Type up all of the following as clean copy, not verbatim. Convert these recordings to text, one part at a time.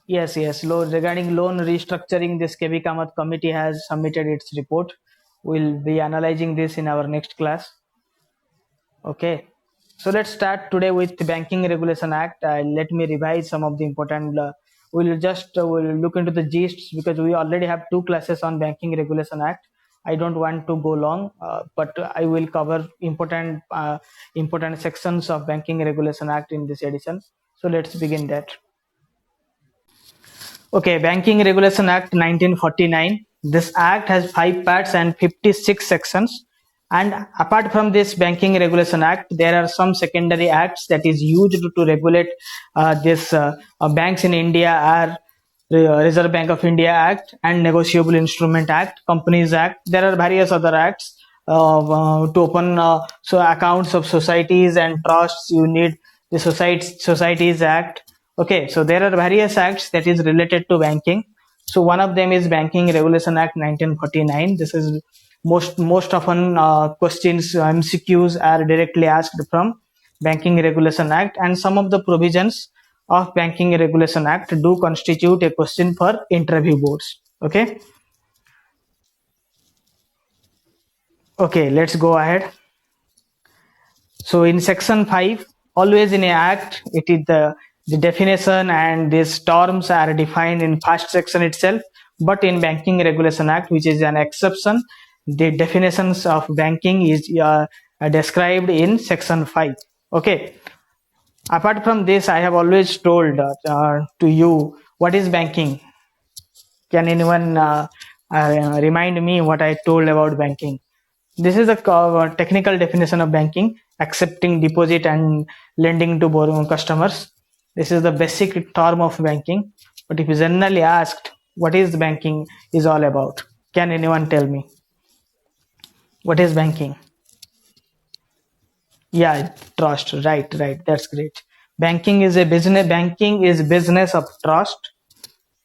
Yes. Regarding loan restructuring, this KB Kamath committee has submitted its report. We'll be analyzing this in our next class. Okay. So let's start today with the Banking Regulation Act. Let me revise some of the important. We'll look into the gists because we already have two classes on Banking Regulation Act. I don't want to go long, but I will cover important sections of Banking Regulation Act in this edition. So let's begin that. Okay, Banking Regulation Act 1949. This act has 5 parts and 56 sections. And apart from this Banking Regulation Act, there are some secondary acts that is used to regulate this banks in India are Reserve Bank of India Act and Negotiable Instrument Act, Companies Act. There are various other acts to open accounts of societies and trusts. You need the Societies Act. Okay, so there are various acts that is related to banking. So one of them is Banking Regulation Act 1949. This is most often questions, MCQs are directly asked from Banking Regulation Act, and some of the provisions of Banking Regulation Act do constitute a question for interview boards. Okay, let's go ahead. So in section 5, always in a act, it is the definition and these terms are defined in first section itself. But in Banking Regulation Act, which is an exception, the definitions of banking is described in section 5. Okay. Apart from this, I have always told to you what is banking. Can anyone remind me what I told about banking? This is a technical definition of banking: accepting deposit and lending to borrowing customers. This is the basic term of banking. But if generally asked, what is banking is all about? Can anyone tell me? What is banking? Yeah, trust. Right. That's great. Banking is a business. Banking is business of trust,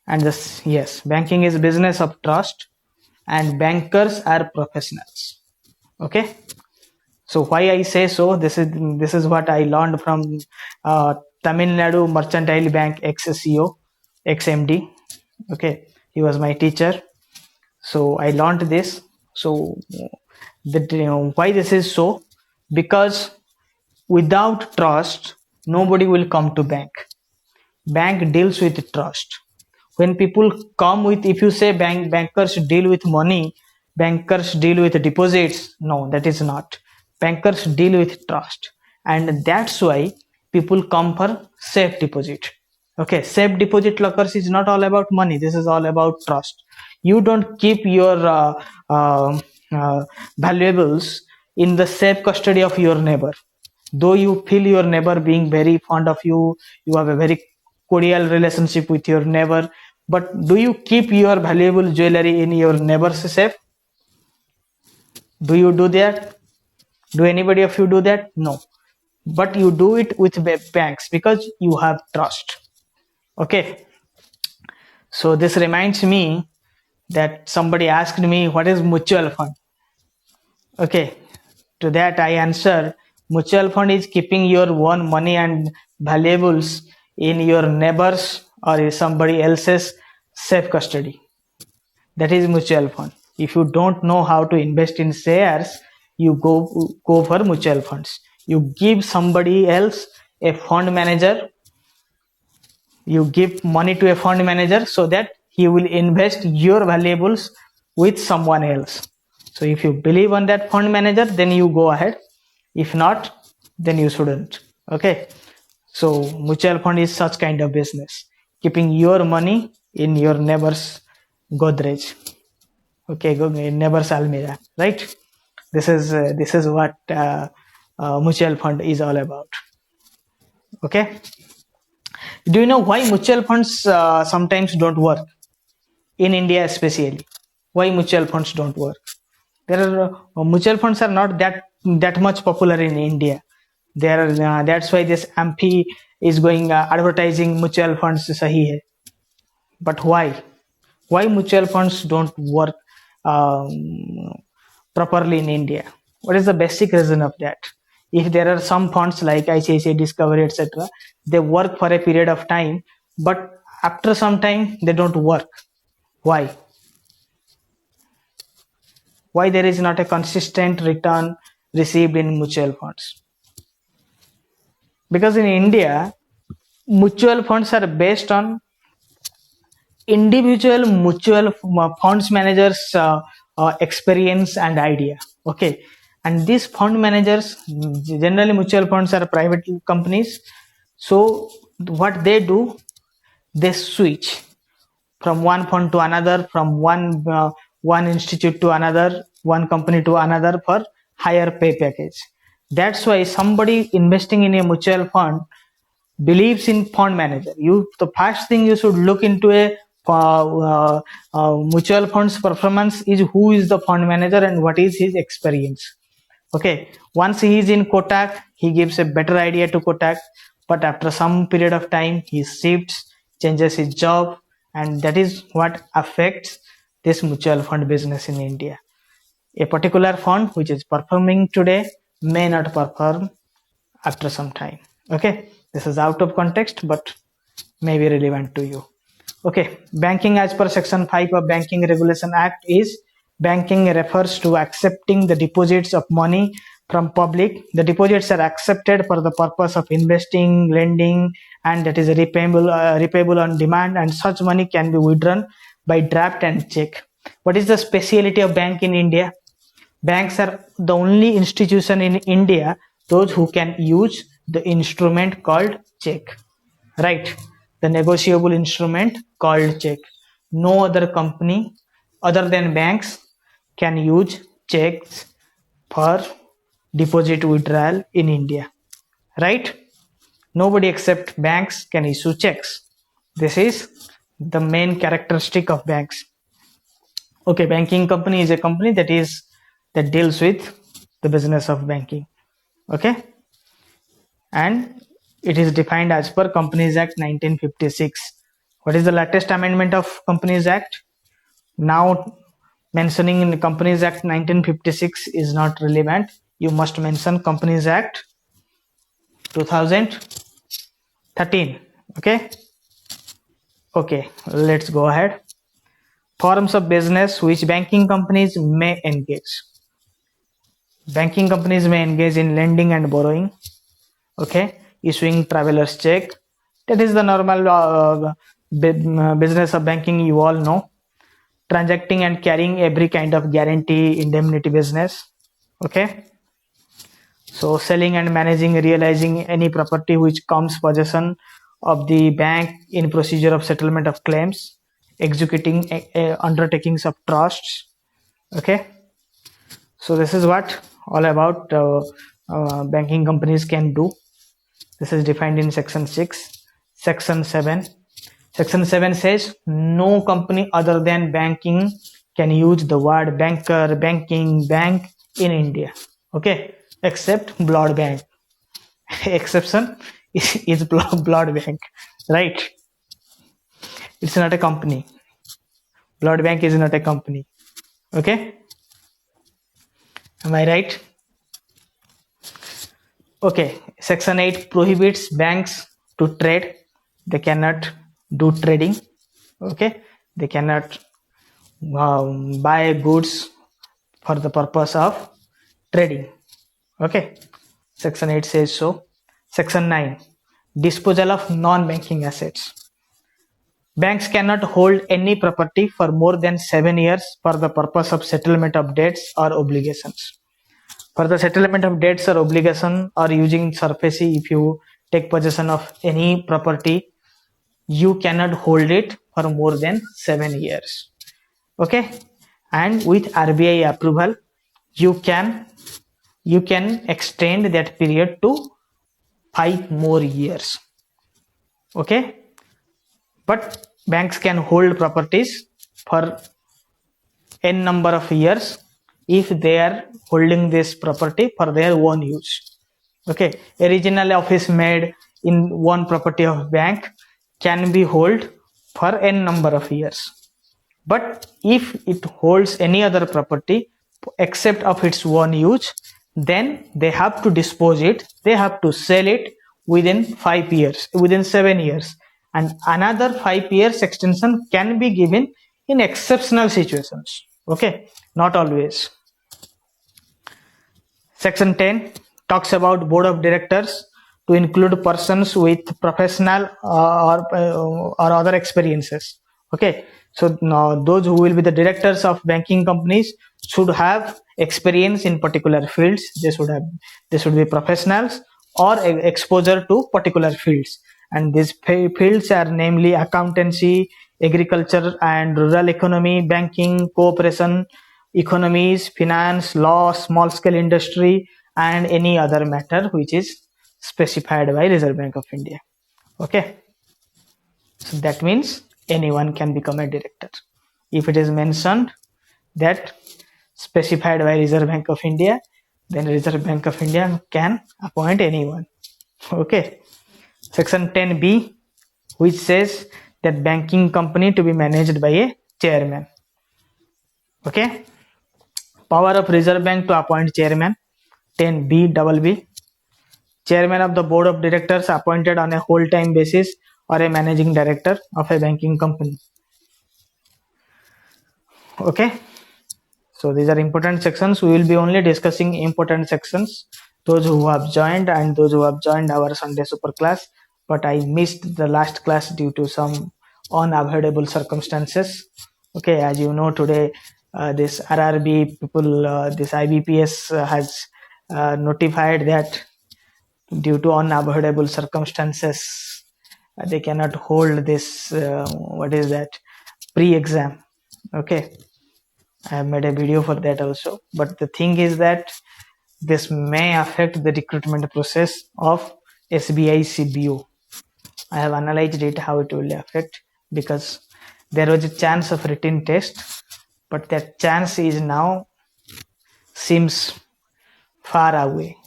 and this, yes, banking is business of trust, and bankers are professionals. Okay. So why I say so? This is what I learned from Tamil Nadu Mercantile Bank ex-CEO, ex-MD. Okay, he was my teacher. So I learned this. So why this is so? Because without trust, nobody will come to bank. Bank deals with trust. When people come with, if you say bankers deal with money, bankers deal with deposits, no, that is not. Bankers deal with trust, and that's why people come for safe deposit. Okay, safe deposit lockers is not all about money. This is all about trust. You don't keep your valuables in the safe custody of your neighbor. Though you feel your neighbor being very fond of you, you have a very cordial relationship with your neighbor, but do you keep your valuable jewelry in your neighbor's safe? Do you do that? Do anybody of you do that? No. But you do it with banks because you have trust. Okay. So this reminds me that somebody asked me, what is mutual fund? Okay. To that I answer, mutual fund is keeping your own money and valuables in your neighbor's or somebody else's safe custody. That is mutual fund. If you don't know how to invest in shares, you go for mutual funds. You give somebody else a fund manager. You give money to a fund manager so that he will invest your valuables with someone else. So if you believe on that fund manager, then you go ahead. If not, then you shouldn't. Okay. So mutual fund is such kind of business, keeping your money in your neighbor's Godrej. Okay, neighbor's almirah, right? This is what mutual fund is all about. Okay. Do you know why mutual funds sometimes don't work in India, especially? Why mutual funds don't work? There are mutual funds are not that much popular in India. That's why this MP is going advertising mutual funds sahi hai. But why? Why mutual funds don't work properly in India? What is the basic reason of that? If there are some funds like ICICI Discovery, etc., they work for a period of time, but after some time they don't work. Why there is not a consistent return received in mutual funds? Because in India, mutual funds are based on individual mutual funds managers experience and idea. Okay, and these fund managers, generally mutual funds are private companies, so what they do, they switch from one fund to another, from one institute to another, one company to another for higher pay package. That's why somebody investing in a mutual fund believes in fund manager. The first thing you should look into a mutual funds performance is who is the fund manager and what is his experience. Okay, once he is in Kotak, he gives a better idea to Kotak, but after some period of time he shifts, changes his job, and that is what affects this mutual fund business in India. A particular fund which is performing today may not perform after some time. Okay, this is out of context but may be relevant to you. Okay, banking as per section 5 of Banking Regulation Act is, banking refers to accepting the deposits of money from public. The deposits are accepted for the purpose of investing, lending, and that is repayable on demand, and such money can be withdrawn by draft and check. What is the speciality of bank in India? Banks are the only institution in India those who can use the instrument called check, right? The negotiable instrument called check. No other company other than banks can use checks for deposit withdrawal in India, right? Nobody except banks can issue checks. This is the main characteristic of banks. Okay, banking company is a company that deals with the business of banking. Okay, and it is defined as per Companies Act 1956. What is the latest amendment of Companies Act? Now mentioning in the Companies Act 1956 is not relevant. You must mention Companies Act 2013. Okay, let's go ahead. Forms of business which banking companies may engage. Banking companies may engage in lending and borrowing. Okay, issuing traveler's check. That is the normal business of banking, you all know. Transacting and carrying every kind of guarantee, indemnity business. Okay, so selling and managing, realizing any property which comes possession of the bank in procedure of settlement of claims, executing undertakings of trusts. Okay, so this is what all about banking companies can do. This is defined in section 6. Section 7 says no company other than banking can use the word banker, banking, bank in India. Okay, except blood bank. Exception is blood bank, right? It's not a company. Blood bank is not a company. Okay, am I right? Okay, section 8 prohibits banks to trade. They cannot do trading. Okay, they cannot buy goods for the purpose of trading. Okay, section 8 says so. Section 9, disposal of non-banking assets. Banks cannot hold any property for more than 7 years for the purpose of settlement of debts or obligations. For the settlement of debts or obligation or using surface, if you take possession of any property, you cannot hold it for more than 7 years. Okay, and with RBI approval, you can extend that period to 5 more years. Okay, but banks can hold properties for n number of years if they are holding this property for their own use. Okay, a regional office made in one property of bank can be held for n number of years. But if it holds any other property except of its own use, then they have to dispose it, they have to sell it within 5 years, within 7 years. and another 5 years extension can be given in exceptional situations. Okay, not always. Section 10 talks about board of directors to include persons with professional or other experiences. Okay, so now those who will be the directors of banking companies should have experience in particular fields. They should be professionals or exposure to particular fields, and these fields are namely accountancy, agriculture and rural economy, banking, cooperation, economies, finance, law, small scale industry, and any other matter which is specified by Reserve Bank of India. Okay, so that means anyone can become a director. If it is mentioned that specified by Reserve Bank of India, then Reserve Bank of India can appoint anyone. Okay, section 10b, which says that banking company to be managed by a chairman. Okay, power of Reserve Bank to appoint chairman. 10b, chairman of the board of directors appointed on a whole time basis or a managing director of a banking company. Okay, so these are important sections. We will be only discussing important sections, those who have joined and those who have joined our Sunday super class, but I missed the last class due to some unavoidable circumstances. Okay, as you know, today this RRB people, this IBPS has notified that due to unavoidable circumstances they cannot hold this what is that, pre-exam. Okay, I have made a video for that also, but the thing is that this may affect the recruitment process of SBI CBO. I have analyzed it how it will affect, because there was a chance of written test, but that chance is now seems far away,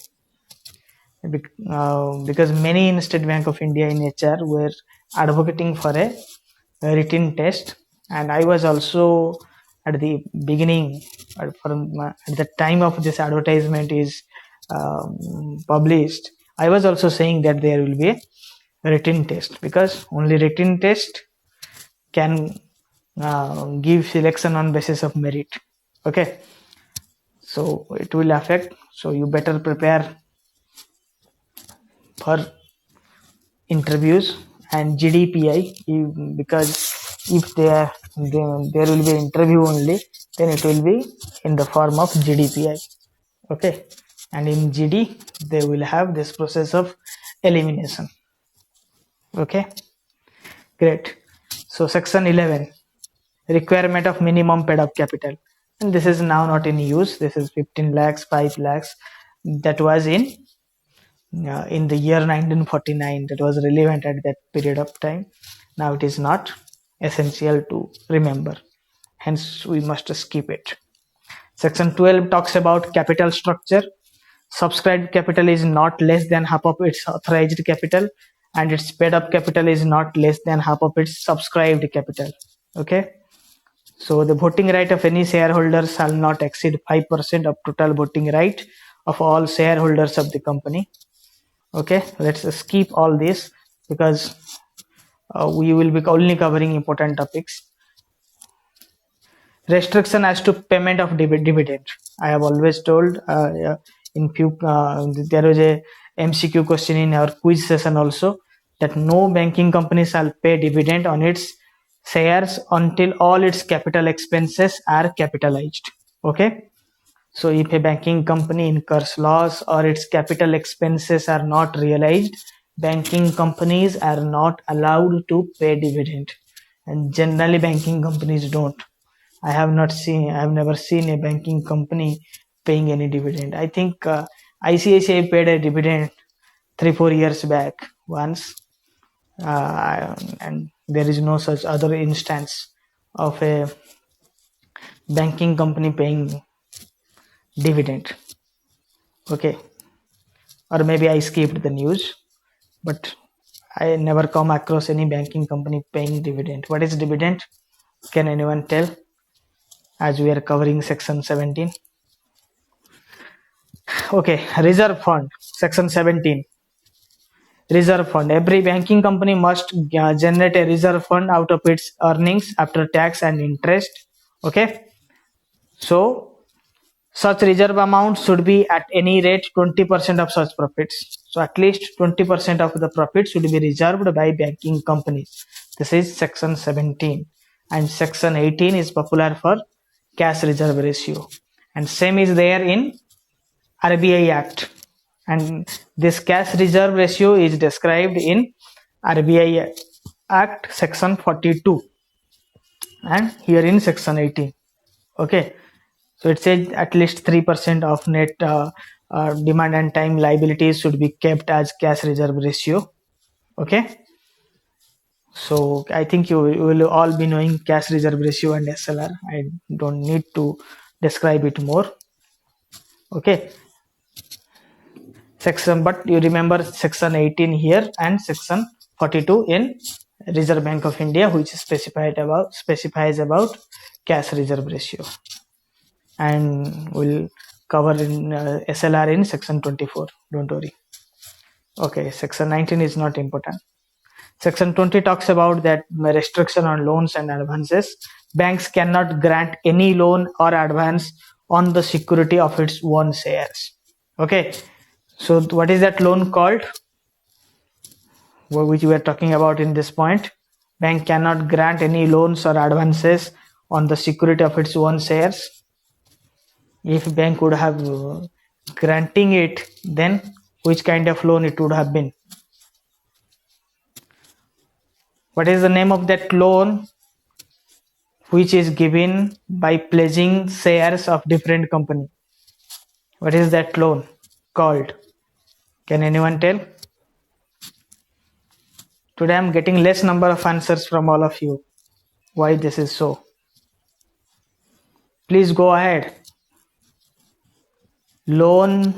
because many in State Bank of India in HR were advocating for a written test, and I was also at the beginning, at the time of this advertisement is published, I was also saying that there will be a written test, because only written test can give selection on basis of merit. Okay, so it will affect, so you better prepare for interviews and GDPI, because if there will be interview only, then it will be in the form of GDPI. Okay, and in GD they will have this process of elimination. Okay, great. So section 11, requirement of minimum paid up capital, and this is now not in use. This is 15 lakhs, 5 lakhs, that was in the year 1949, that was relevant at that period of time. Now it is not essential to remember, hence we must skip it. Section 12 talks about capital structure. Subscribed capital is not less than half of its authorized capital, and its paid up capital is not less than half of its subscribed capital. Okay, so the voting right of any shareholder shall not exceed 5% of total voting right of all shareholders of the company. Okay, let's skip all this, because we will be only covering important topics. Restriction as to payment of dividend. I have always told in few there was a MCQ question in our quiz session also, that no banking company shall pay dividend on its shares until all its capital expenses are capitalized. Okay, so if a banking company incurs loss or its capital expenses are not realized, banking companies are not allowed to pay dividend, and generally banking companies don't. I have never seen a banking company paying any dividend. I think ICICI paid a dividend 3-4 years back once, and there is no such other instance of a banking company paying dividend. Okay, or maybe I skipped the news, but I never come across any banking company paying dividend. What is dividend? Can anyone tell? As we are covering section 17. Okay, reserve fund, section 17. reserve fund. Every banking company must generate a reserve fund out of its earnings after tax and interest. Okay, so such reserve amount should be at any rate 20% of such profits. So at least 20% of the profit should be reserved by banking companies. This is section 17, and section 18 is popular for cash reserve ratio, and same is there in RBI Act, and this cash reserve ratio is described in RBI Act section 42 and here in section 18. Okay, so it says at least 3% of net demand and time liabilities should be kept as cash reserve ratio. Okay, so I think you will all be knowing cash reserve ratio and SLR. I don't need to describe it more. Okay, section, but you remember section 18 here and section 42 in Reserve Bank of India, which specifies about cash reserve ratio, and we'll cover in SLR in section 24. Don't worry. Okay, section 19 is not important. Section 20 talks about that restriction on loans and advances. Banks cannot grant any loan or advance on the security of its own shares. Okay, so what is that loan called, which we are talking about in this point? Bank cannot grant any loans or advances on the security of its own shares. If bank would have granting it, then which kind of loan it would have been? What is the name of that loan which is given by pledging shares of different company? What is that loan called? Can anyone tell? Today I am getting less number of answers from all of you. Why this is so? Please go ahead. Loan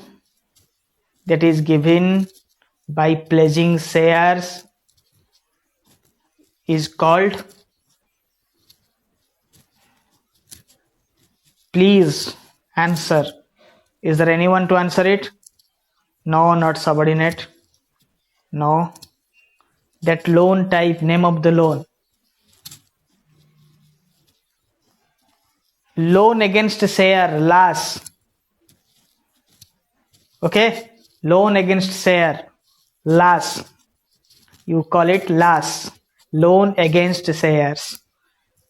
that is given by pledging shares is called? Please answer. Is there anyone to answer it? No, not subordinate. No. That loan type, name of the loan. Loan against share, LAS. Okay, loan against share, LAS. You call it LAS, loan against shares.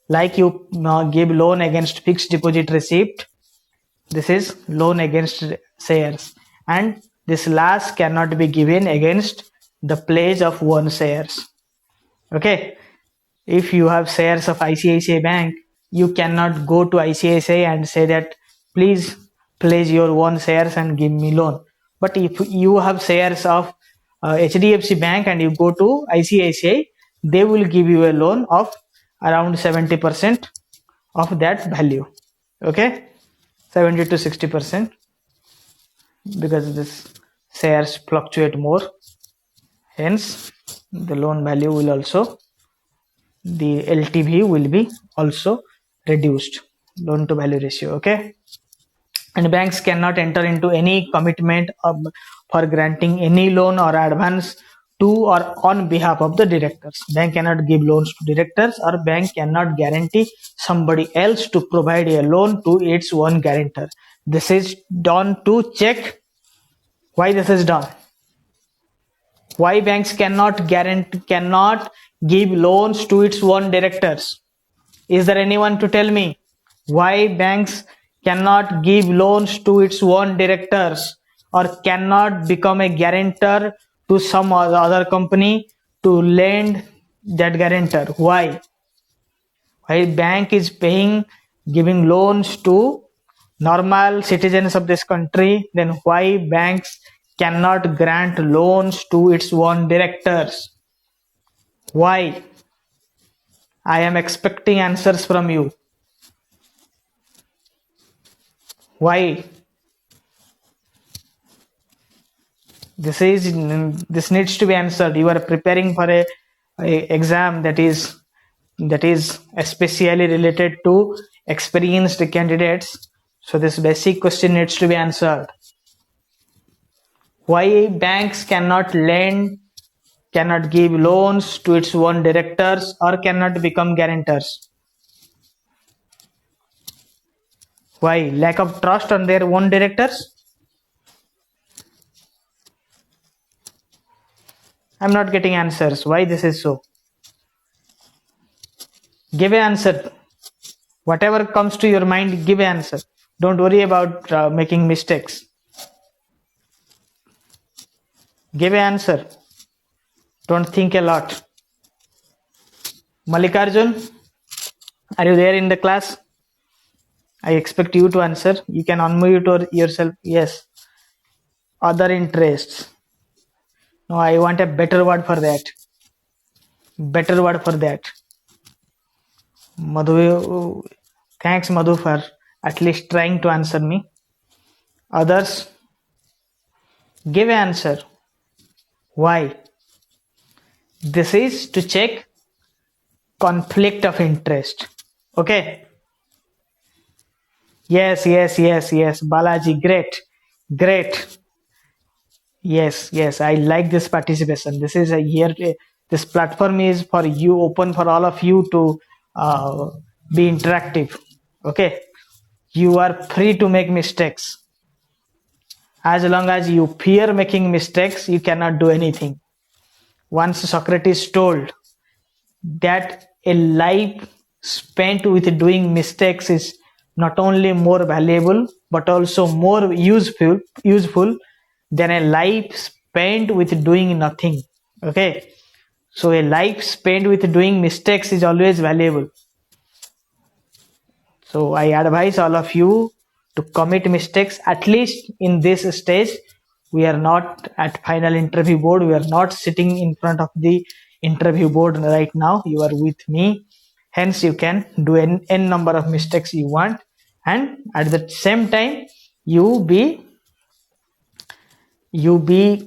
Like you give loan against fixed deposit receipt, this is loan against shares, and this LAS cannot be given against the pledge of one shares. Okay, if you have shares of ICICI Bank, you cannot go to ICICI and say that please pledge your own shares and give me loan. But if you have shares of HDFC Bank and you go to ICICI, they will give you a loan of around 70% of that value. Okay, 70 to 60%, because this shares fluctuate more, hence the loan value will also, the LTV will be also reduced, loan to value ratio. Okay, and banks cannot enter into any commitment for granting any loan or advance to or on behalf of the directors. Bank cannot give loans to directors, or bank cannot guarantee somebody else to provide a loan to its own guarantor. This is done to check. Why this is done? Why banks cannot give loans to its own directors? Is there anyone to tell me why banks cannot give loans to its own directors, or cannot become a guarantor to some other company to lend that guarantor? Why? Why bank is giving loans to normal citizens of this country, then why banks cannot grant loans to its own directors? Why? I am expecting answers from you. Why? This needs to be answered. You are preparing for a exam that is especially related to experienced candidates. So this basic question needs to be answered. Why banks cannot lend cannot give loans to its own directors, or cannot become guarantors? Why? Lack of trust on their own directors? I'm not getting answers. Why this is so? Give an answer. Whatever comes to your mind, give an answer. Don't worry about making mistakes. Give an answer. Don't think a lot. Mallikarjun, are you there in the class? I expect you to answer. You can unmute yourself. Yes. Other interests. No, I want a better word for that. Better word for that. Madhu, thanks Madhu for at least trying to answer me. Others, give an answer. Why? This is to check conflict of interest. Okay. Yes. Balaji, great. Yes. I like this participation. This is a year. This platform is for you, open for all of you to be interactive. Okay. You are free to make mistakes. As long as you fear making mistakes, you cannot do anything. Once Socrates told that a life spent with doing mistakes is not only more valuable but also more useful than a life spent with doing nothing. Okay, so a life spent with doing mistakes is always valuable. So I advise all of you to commit mistakes, at least in this stage. We are not at final interview board. We are not sitting in front of the interview board right now. You are with me. Hence, you can do n number of mistakes you want. And at the same time, you be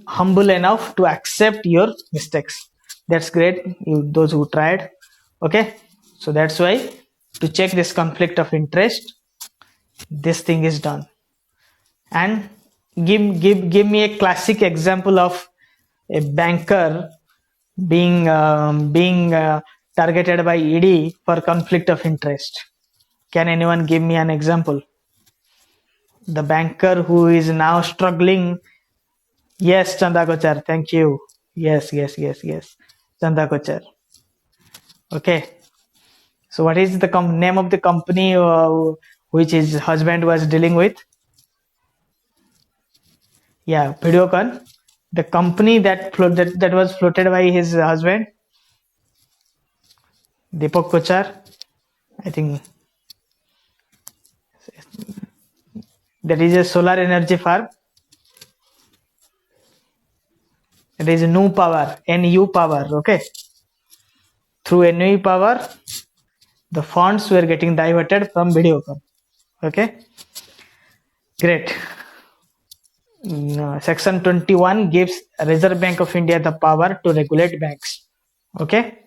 humble enough to accept your mistakes. That's great. Those who tried. Okay. So that's why, to check this conflict of interest, this thing is done. And give me a classic example of a banker being targeted by ED for conflict of interest. Can anyone give me an example? The banker who is now struggling. Yes, Chanda Kochar, thank you. Yes. Chanda Kochar. Okay. So what is the name of the company which his husband was dealing with? Yeah, Videocon. The company that was floated by his husband, Deepak Kochar. I think that is a solar energy farm. It is NU Power, NU Power. Okay. Through NU Power, the funds were getting diverted from Videocon. Okay. Great. Section 21 gives Reserve Bank of India the power to regulate banks. Okay.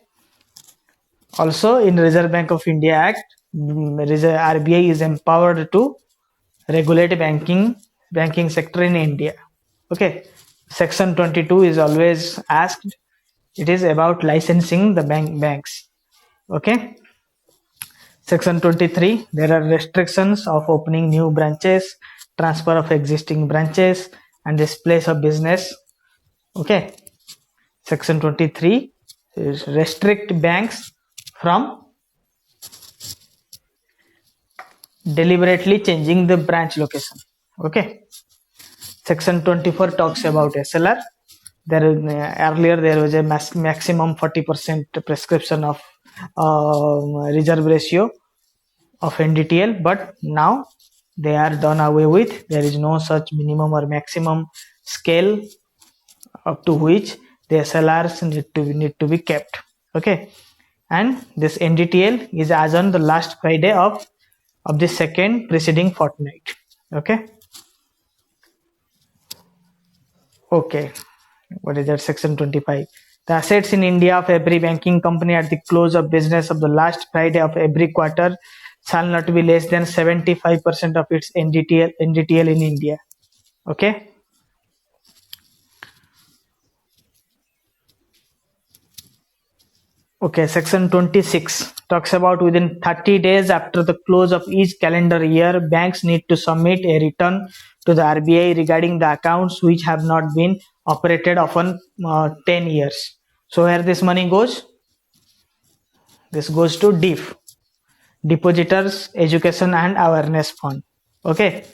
Also, in Reserve Bank of India Act, RBI is empowered to regulate banking sector in India. Okay. Section 22 is always asked. It is about licensing the banks. Okay. Section 23, there are restrictions of opening new branches, transfer of existing branches, and displace of business. Okay. Section 23 is restrict banks from deliberately changing the branch location. Okay. Section 24 talks about SLR. Earlier there was a maximum 40% prescription of reserve ratio of NDTL, but now they are done away with. There is no such minimum or maximum scale up to which the SLRs need to be kept. Okay, and this NDTL is as on the last Friday of the second preceding fortnight. Okay. What is that? Section 25. The assets in India of every banking company at the close of business of the last Friday of every quarter shall not be less than 75% of its NDTL in India. Okay. Okay, section 26 talks about within 30 days after the close of each calendar year, banks need to submit a return to the RBI regarding the accounts which have not been operated often 10 years. So where this money goes? This goes to DIF, Depositors Education and Awareness Fund. Okay,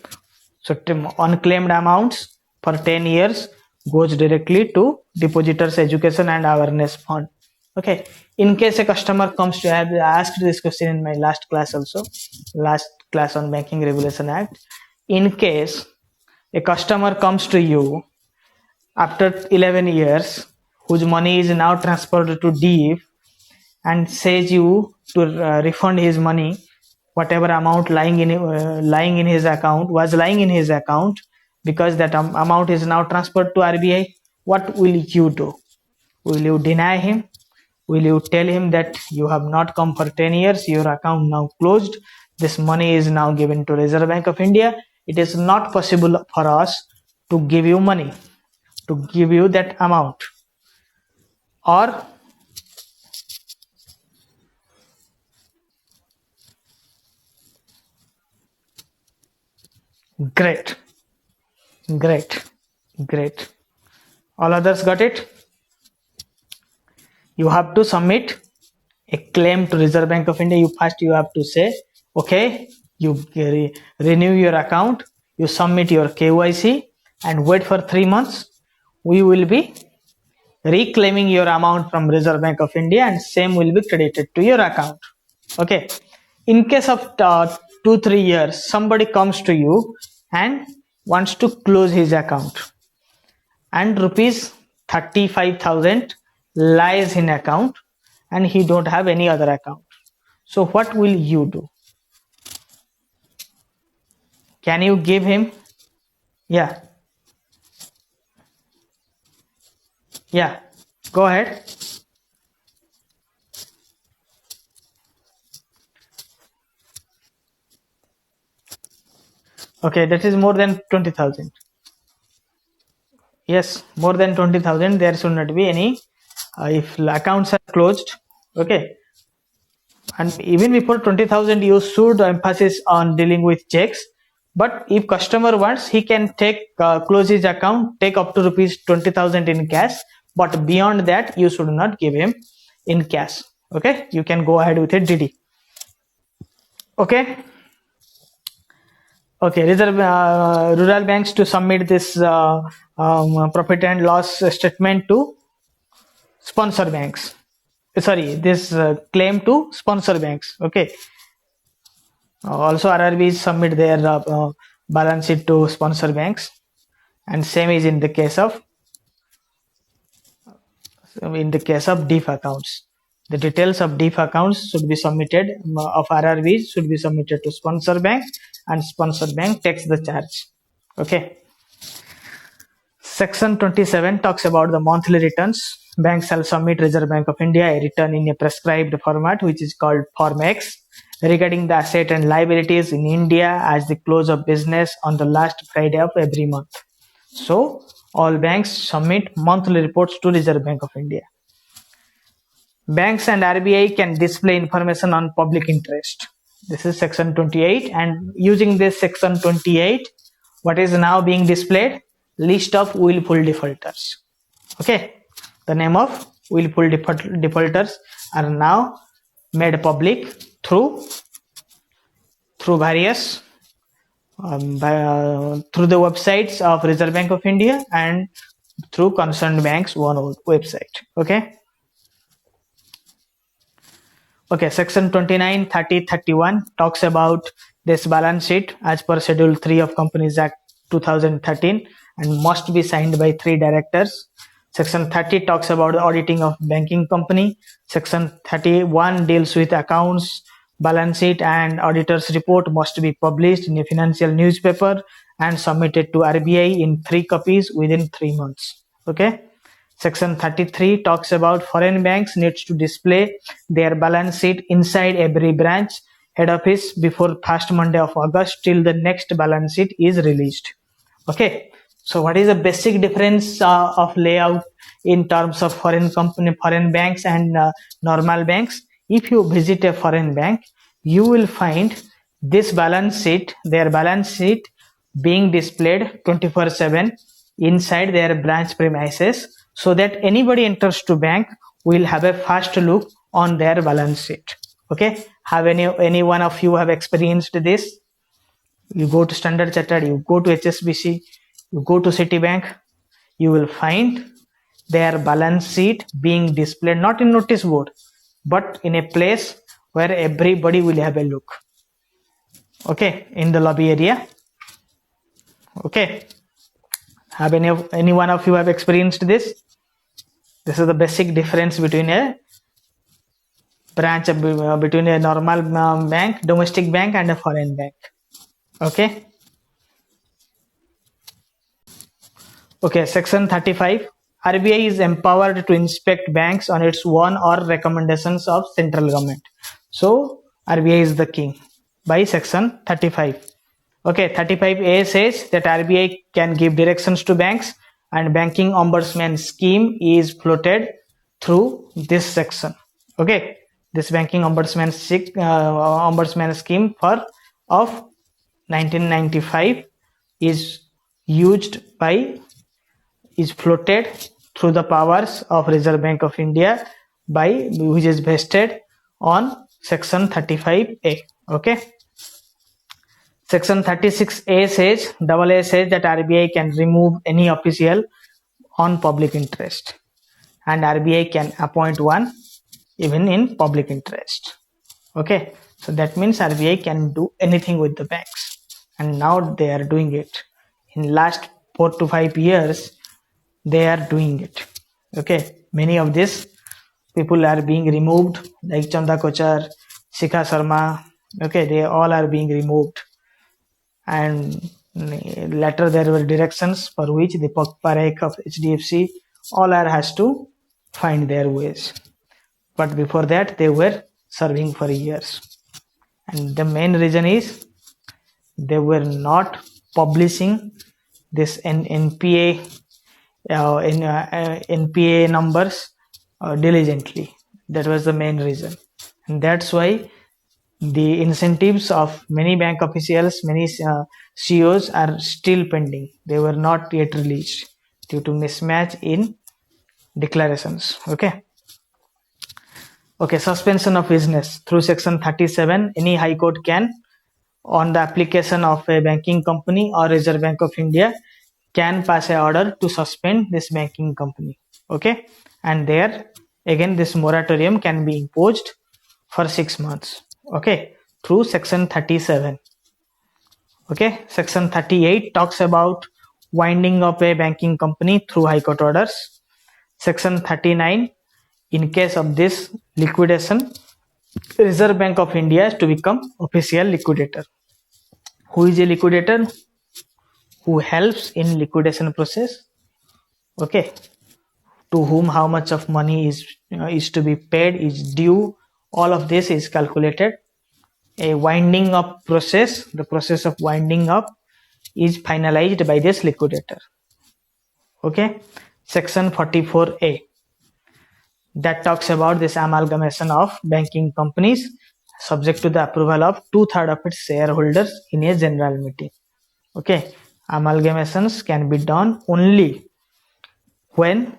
so unclaimed amounts for 10 years goes directly to Depositors Education and Awareness Fund. Okay, in case a customer comes to, I have asked this question in my last class also, last class on Banking Regulation Act. In case a customer comes to you after 11 years whose money is now transferred to DIF and says you to refund his money, whatever amount lying in his account was lying in his account, because that amount is now transferred to RBI, what will you do? Will you deny him? Will you tell him that you have not come for 10 years, your account now closed, this money is now given to Reserve Bank of India, it is not possible for us to give you money, to give you that amount? Or great, great. All others got it? You have to submit a claim to Reserve Bank of India. You have to say, okay, you renew your account, you submit your KYC and wait for 3 months. We will be reclaiming your amount from Reserve Bank of India and same will be credited to your account. Okay. In case of 2-3 years, somebody comes to you and wants to close his account and rupees 35,000 lies in account and he don't have any other account. So what will you do? Can you give him? Yeah, go ahead. Okay, that is more than 20,000. Yes, more than 20,000, there should not be any if accounts are closed. Okay, and even before 20,000 you should emphasis on dealing with checks, but if customer wants, he can take close his account, take up to rupees 20,000 in cash, but beyond that you should not give him in cash. Okay, you can go ahead with a DD. Okay, Reserve rural banks to submit this profit and loss statement to sponsor banks. Sorry, this claim to sponsor banks. Okay. Also, RRBs submit their balance sheet to sponsor banks, and same is in the case of DIF accounts. The details of DIF accounts should be submitted of RRBs should be submitted to sponsor bank, and sponsor bank takes the charge. Okay. Section 27 talks about the monthly returns. Banks shall submit Reserve Bank of India a return in a prescribed format, which is called Form X, regarding the asset and liabilities in India as the close of business on the last Friday of every month. So all banks submit monthly reports to Reserve Bank of India. Banks and RBI can display information on public interest. This is section 28, and using this section 28, what is now being displayed? List of willful defaulters. Okay, the name of willful defaulters are now made public through various through the websites of Reserve Bank of India and through concerned banks' one website. Okay, section 29, 30, 31 talks about this balance sheet as per Schedule 3 of Companies Act 2013 and must be signed by 3 directors. Section 30 talks about the auditing of banking company. Section 31 deals with accounts, balance sheet and auditor's report must be published in a financial newspaper and submitted to RBI in 3 copies within 3 months. Okay. Section 33 talks about foreign banks needs to display their balance sheet inside every branch head office before first Monday of August till the next balance sheet is released. Okay. So what is the basic difference of layout in terms of foreign banks and normal banks? If you visit a foreign bank, you will find this balance sheet, their balance sheet being displayed 24/7 inside their branch premises, so that anybody enters to bank will have a fast look on their balance sheet. Okay, have any one of you have experienced this? You go to Standard Chartered, you go to HSBC, you go to Citibank, you will find their balance sheet being displayed not in notice board, but in a place where everybody will have a look. Okay, in the lobby area. Okay, have any one of you have experienced this? This is the basic difference between a branch between a normal bank, domestic bank, and a foreign bank. Okay. Okay, section 35. RBI is empowered to inspect banks on its own or recommendations of central government. So RBI is the king by section 35. Okay, 35A says that RBI can give directions to banks, and banking ombudsman scheme is floated through this section. Okay, this banking ombudsman scheme of 1995 is floated through the powers of Reserve Bank of India, which is vested on section 35A. Okay. Section 36A says that RBI can remove any official on public interest, and RBI can appoint one even in public interest. Okay, so that means RBI can do anything with the banks, and now they are doing it. In last 4 to 5 years, they are doing it. Okay, many of these people are being removed, like Chanda Kochar, Shikha Sharma. Okay, they all are being removed, and later there were directions for which the Parekh of HDFC all has to find their ways. But before that, they were serving for years, and the main reason is they were not publishing this NPA numbers diligently. That was the main reason, and that's why the incentives of many bank officials, many CEOs are still pending. They were not yet released due to mismatch in declarations. Okay, suspension of business through section 37. Any high court can, on the application of a banking company or Reserve Bank of India, can pass an order to suspend this banking company. Okay, and there again this moratorium can be imposed for 6 months. Okay, through section 37. Okay, section 38 talks about winding up a banking company through high court orders. Section 39, in case of this liquidation, Reserve Bank of India is to become official liquidator. Who is a liquidator? Who helps in liquidation process. Okay, to whom how much of money is to be paid, is due, all of this is calculated. A winding up process, the process of winding up is finalized by this liquidator. Okay, section 44A, that talks about this amalgamation of banking companies subject to the approval of 2/3 of its shareholders in a general meeting. Okay, amalgamations can be done only when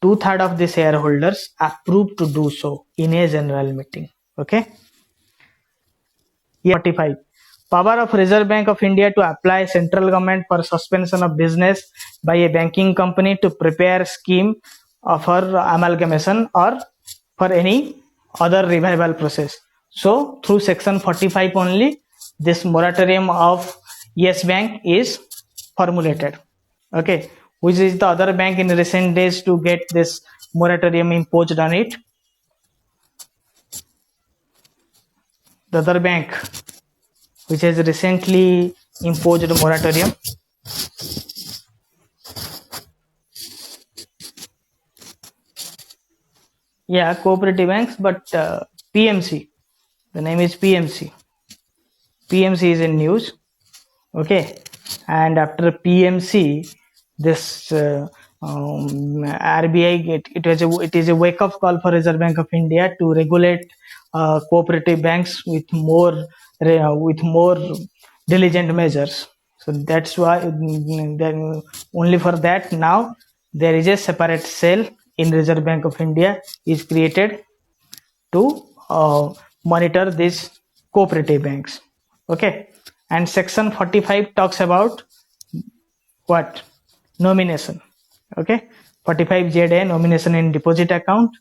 2/3 of the shareholders approve to do so in a general meeting. Okay. 45. Power of Reserve Bank of India to apply central government for suspension of business by a banking company to prepare scheme for amalgamation or for any other revival process. So through section 45 only, this moratorium of Yes Bank is formulated. Okay, which is the other bank in recent days to get this moratorium imposed on it? The other bank which has recently imposed a moratorium. Yeah, cooperative banks, but PMC. The name is PMC. PMC is in news. Okay, and after PMC, this RBI, it is a wake up call for Reserve Bank of India to regulate cooperative banks with more diligent measures. So that's why then only for that now there is a separate cell in Reserve Bank of India is created to monitor these cooperative banks. Okay, and section 45 talks about what? Nomination. Okay, 45ZA nomination in deposit account,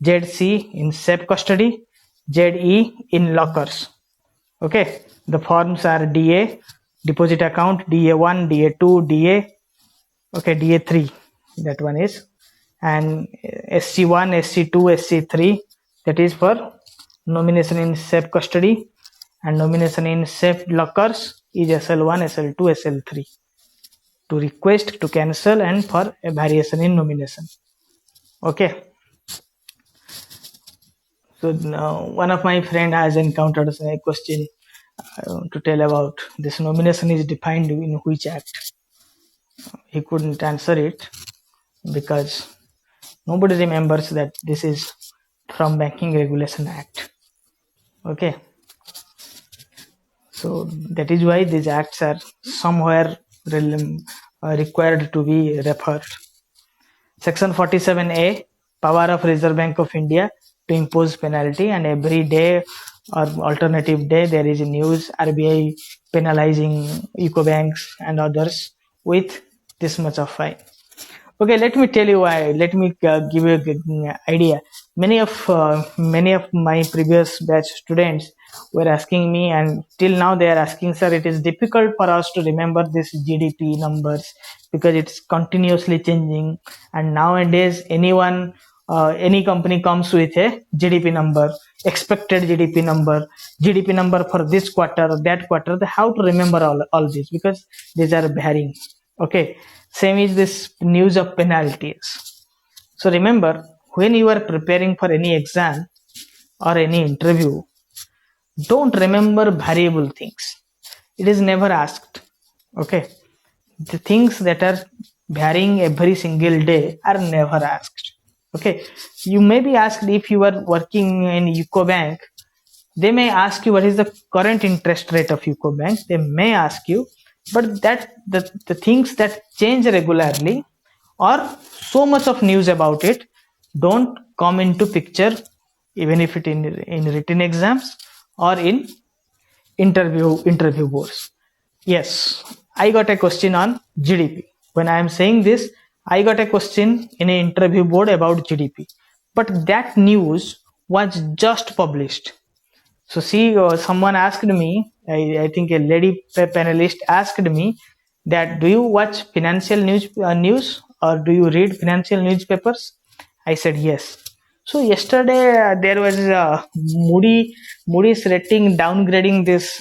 ZC in safe custody, ZE in lockers. Okay, the forms are DA deposit account, DA1, DA2, DA, okay, DA3, that one is, and SC1, SC2, SC3, that is for nomination in safe custody, and nomination in safe lockers is SL1, SL2, SL3 to request, to cancel, and for a variation in nomination. Okay, so now one of my friend has encountered a question to tell about this nomination is defined in which act. He couldn't answer it because nobody remembers that this is from Banking Regulation Act. Okay, so that is why these acts are somewhere required to be referred. Section 47A, power of Reserve Bank of India to impose penalty, and every day or alternative day there is news RBI penalizing UCO banks and others with this much of fine. Okay, let me tell you why. Let me give you a good idea. Many of my previous batch students were asking me, and till now they are asking, sir, it is difficult for us to remember this GDP numbers because it's continuously changing, and nowadays any company comes with a GDP number, expected GDP number for this quarter, that quarter. How to remember all this, because these are varying. Okay, same is this news of penalties. So remember, when you are preparing for any exam or any interview, don't remember variable things. It is never asked. Okay, the things that are varying every single day are never asked. Okay, you may be asked if you are working in UCO bank. They may ask you what is the current interest rate of UCO bank. They may ask you, but that the things that change regularly or so much of news about it don't come into picture, even if it in written exams or in interview boards. Yes, I got a question on GDP. When I am saying this, I got a question in an interview board about GDP, but that news was just published. So see, someone asked me, I think a lady panelist asked me that, do you watch financial news or do you read financial newspapers? I said yes. So yesterday there was Moody's rating downgrading this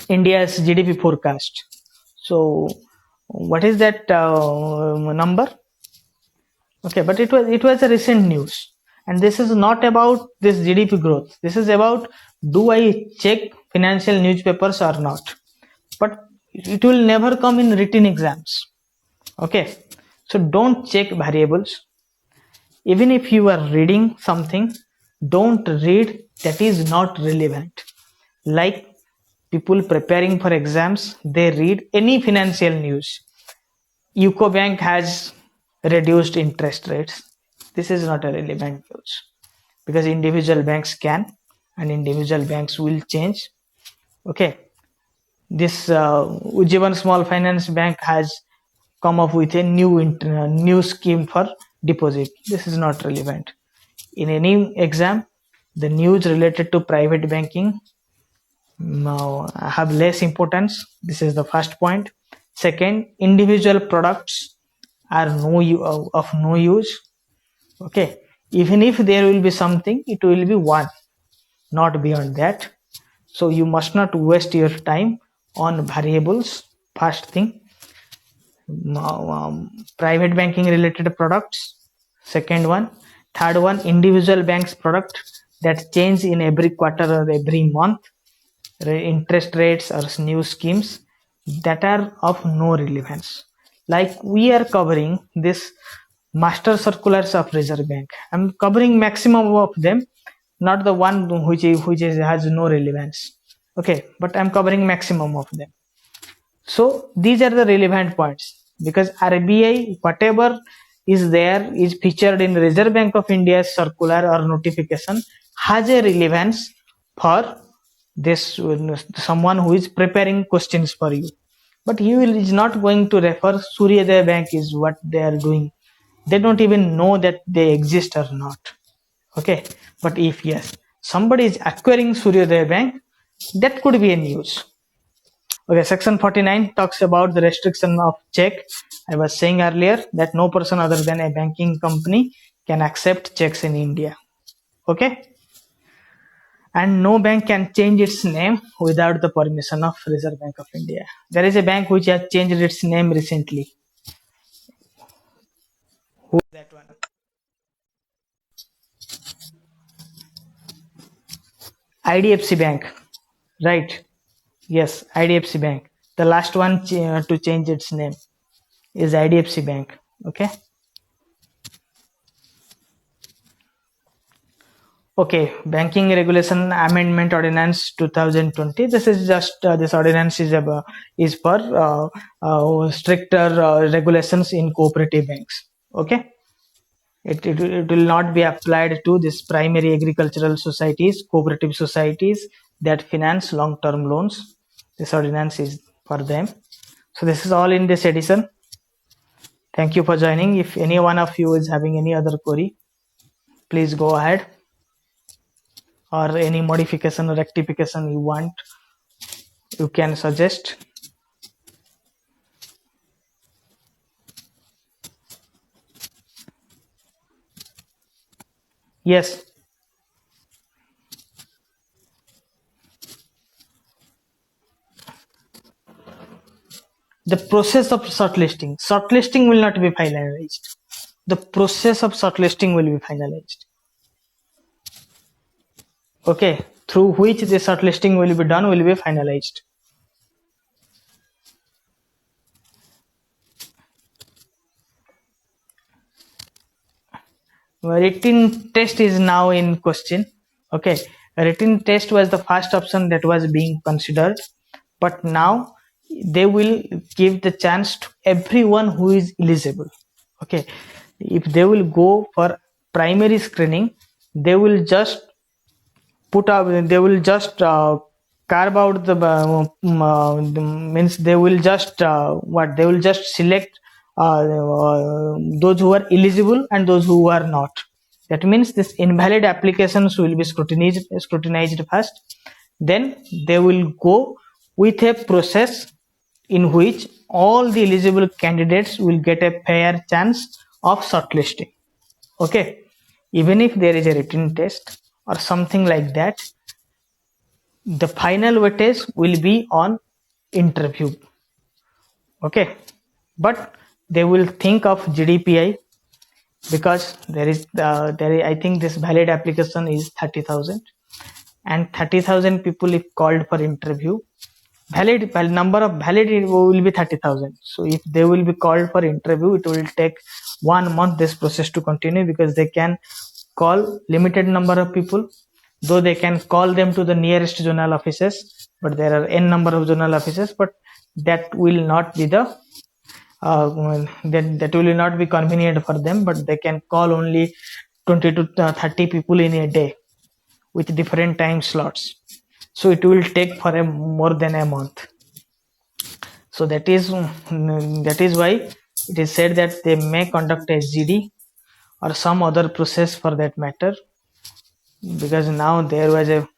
India's GDP forecast. So what is that number? Okay, but it was a recent news. And this is not about this GDP growth. This is about, do I check financial newspapers or not? But it will never come in written exams. Okay, so don't check variables. Even if you are reading something, don't read that is not relevant. Like people preparing for exams, they read any financial news. UCO Bank has reduced interest rates. This is not a relevant news, because individual banks can and individual banks will change. Okay, this Ujjivan Small Finance Bank has come up with a new scheme for deposit. This is not relevant. In any exam, the news related to private banking have less importance. This is the first point. Second, individual products are of no use. Okay, even if there will be something, it will be one, not beyond that. So you must not waste your time on variables. First thing, private banking related products. Second one. Third one, individual banks product that change in every quarter or every month. Interest rates or new schemes. that are of no relevance. Like we are covering this master circulars of Reserve Bank. I'm covering maximum of them, not the one has no relevance. Okay, but I'm covering maximum of them. So these are the relevant points, because RBI, whatever is there is featured in Reserve Bank of India's circular or notification, has a relevance for this someone who is preparing questions for you. But he is not going to refer Suryodaya Bank is what they are doing. They don't even know that they exist or not. Okay, but if yes, somebody is acquiring Suryodaya Bank, that could be a news. Okay, section 49 talks about the restriction of check. I was saying earlier that no person other than a banking company can accept checks in India. Okay, and no bank can change its name without the permission of Reserve Bank of India. There is a bank which has changed its name recently. Who is that one? IDFC Bank, right? Yes, IDFC Bank. The last one to change its name is IDFC Bank. Okay. Okay, Banking Regulation Amendment Ordinance 2020. This is just this ordinance is for stricter regulations in cooperative banks. Okay, it will not be applied to this primary agricultural societies, cooperative societies that finance long-term loans. This ordinance is for them. So this is all in this edition. Thank you for joining. If any one of you is having any other query, please go ahead. Or any modification or rectification you want, you can suggest. Yes. The process of shortlisting will not be finalized. The process of shortlisting will be finalized. Okay, through which the shortlisting will be done will be finalized. Written test is now in question. Okay, written test was the first option that was being considered, but now they will give the chance to everyone who is eligible. Okay, if they will go for primary screening, they will just carve out the means they will just they will just select those who are eligible and those who are not. That means this invalid applications will be scrutinized first. Then they will go with a process in which all the eligible candidates will get a fair chance of shortlisting. Okay, even if there is a written test or something like that, the final weightage will be on interview. Okay, but they will think of GDPI, because I think this valid application is 30,000, and 30,000 people if called for interview, valid number of valid will be 30,000. So if they will be called for interview, it will take 1 month this process to continue, because they can call limited number of people, though they can call them to the nearest zonal offices, but there are n number of zonal offices, but that will not be the that will not be convenient for them, but they can call only 20 to 30 people in a day with different time slots. So it will take for more than a month. So that is why it is said that they may conduct SGD or some other process for that matter, because now there was a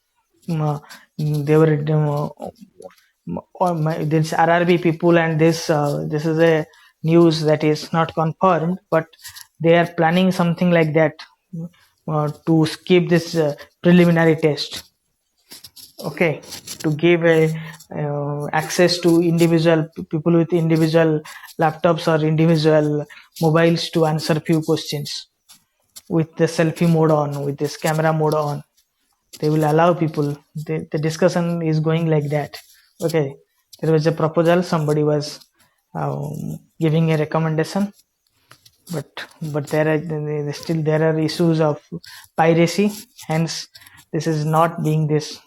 this RRB people, and this is a news that is not confirmed, but they are planning something like that to skip this preliminary test. Okay, to give a access to individual people with individual laptops or individual mobiles to answer few questions with the selfie mode on, with this camera mode on. They will allow people. The discussion is going like that. Okay, there was a proposal, somebody was giving a recommendation, but there are issues of piracy, hence this is not being this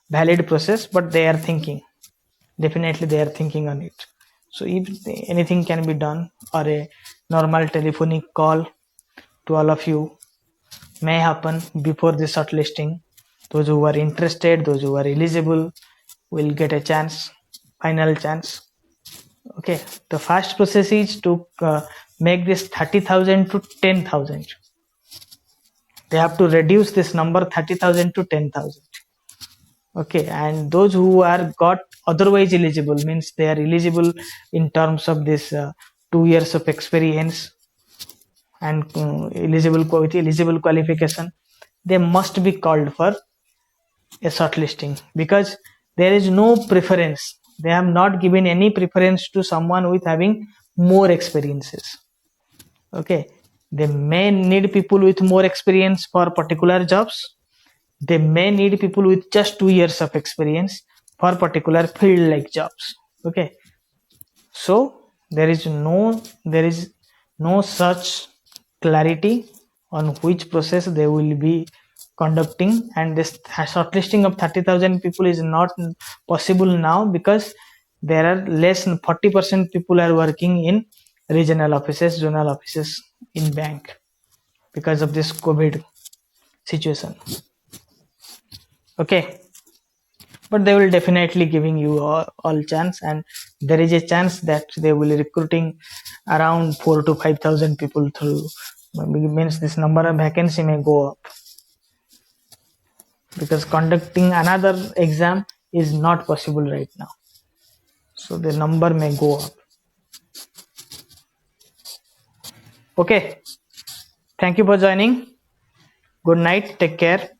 valid process, but they are thinking, definitely they are thinking on it. So if anything can be done, or a normal telephonic call to all of you may happen before the shortlisting. Those who are interested, those who are eligible will get a chance, final chance. Okay, the first process is to make this 30,000 to 10,000. They have to reduce this number 30,000 to 10,000. Okay, and those who are got otherwise eligible, means they are eligible in terms of this 2 years of experience and eligible with eligible qualification, they must be called for a shortlisting, because there is no preference. They have not given any preference to someone with having more experiences. Okay, they may need people with more experience for particular jobs. They may need people with just 2 years of experience for particular field like jobs. Okay, so there is no such clarity on which process they will be conducting, and this shortlisting of 30,000 people is not possible now, because there are less than 40% people are working in regional offices, zonal offices in bank, because of this COVID situation. Okay, but they will definitely giving you all chance, and there is a chance that they will recruiting around 4 to 5,000 people through. Means this number of vacancy may go up, because conducting another exam is not possible right now, so the number may go up. Okay, thank you for joining. Good night, take care.